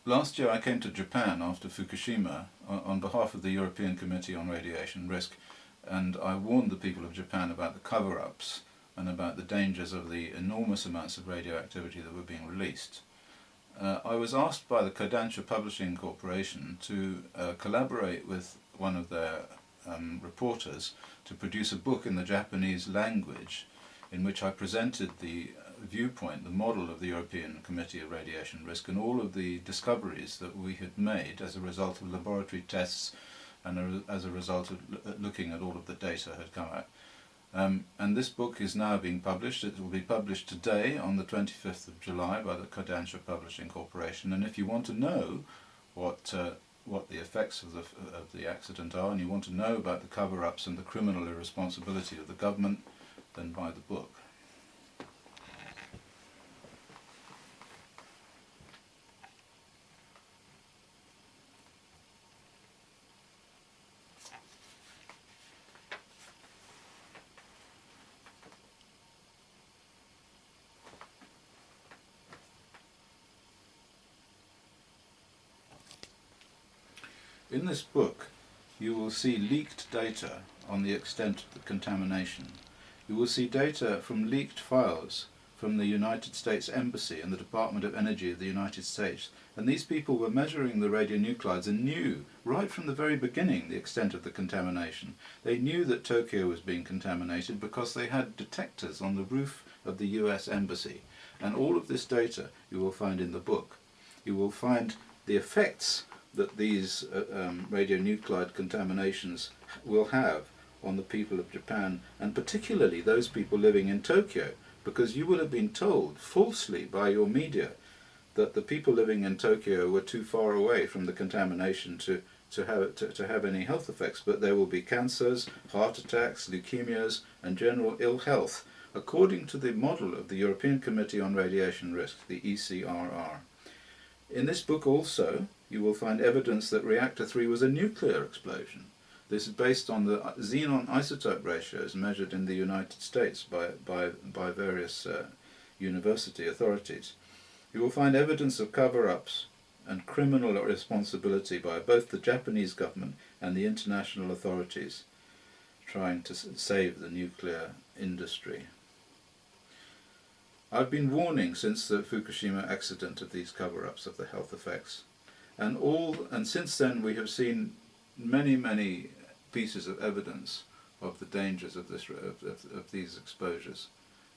Last year I came to Japan after Fukushima on behalf of the European Committee on Radiation Risk, and I warned the people of Japan about the cover-ups and about the dangers of the enormous amounts of radioactivity that were being released. I was asked by the Kodansha Publishing Corporation to collaborate with one of their reporters to produce a book in the Japanese language in which I presented the viewpoint, the model of the European Committee of Radiation Risk and all of the discoveries that we had made as a result of laboratory tests and as a result of looking at all of the data had come out. And this book is now being published. It will be published today on the 25th of July by the Kodansha Publishing Corporation, and if you want to know what the effects of the accident are, and you want to know about the cover-ups and the criminal irresponsibility of the government, then buy the book. In this book, you will see leaked data on the extent of the contamination. You will see data from leaked files from the United States Embassy and the Department of Energy of the United States. And these people were measuring the radionuclides and knew, right from the very beginning, the extent of the contamination. They knew that Tokyo was being contaminated because they had detectors on the roof of the US Embassy. And all of this data you will find in the book. You will find the effects that these radionuclide contaminations will have on the people of Japan, and particularly those people living in Tokyo, because you will have been told falsely by your media that the people living in Tokyo were too far away from the contamination to have any health effects, but there will be cancers, heart attacks, leukemias and general ill health, according to the model of the European Committee on Radiation Risk, the ECRR. In this book also you will find evidence that reactor 3 was a nuclear explosion. This is based on the xenon isotope ratios measured in the United States by various university authorities. You will find evidence of cover-ups and criminal responsibility by both the Japanese government and the international authorities trying to save the nuclear industry. I've been warning since the Fukushima accident of these cover-ups of the health effects, and since then we have seen many pieces of evidence of the dangers of these exposures.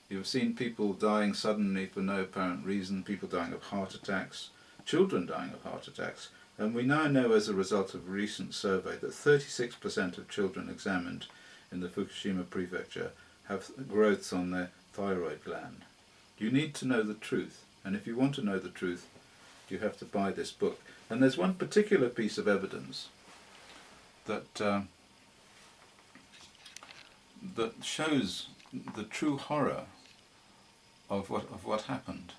You have seen people dying suddenly for no apparent reason, people dying of heart attacks, children dying of heart attacks, and we now know as a result of a recent survey that 36% of children examined in the Fukushima prefecture have growths on their thyroid gland. You need to know the truth, and if you want to know the truth, you have to buy this book. And there's one particular piece of evidence that that shows the true horror of what happened.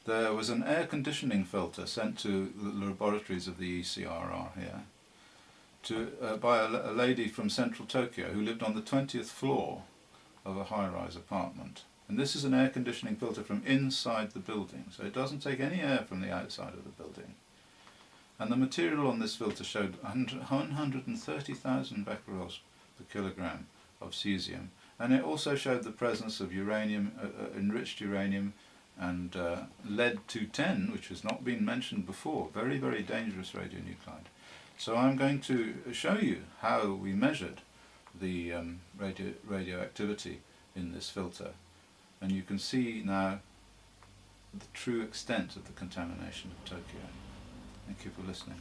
There was an air conditioning filter sent to the laboratories of the ECRR here by a lady from central Tokyo who lived on the 20th floor of a high-rise apartment. And this is an air conditioning filter from inside the building, so it doesn't take any air from the outside of the building. And the material on this filter showed 130,000 becquerels per kilogram of cesium, and it also showed the presence of uranium, enriched uranium, and lead-210, which has not been mentioned before, very dangerous radionuclide. So I'm going to show you how we measured the radioactivity in this filter. And you can see now the true extent of the contamination of Tokyo. Thank you for listening.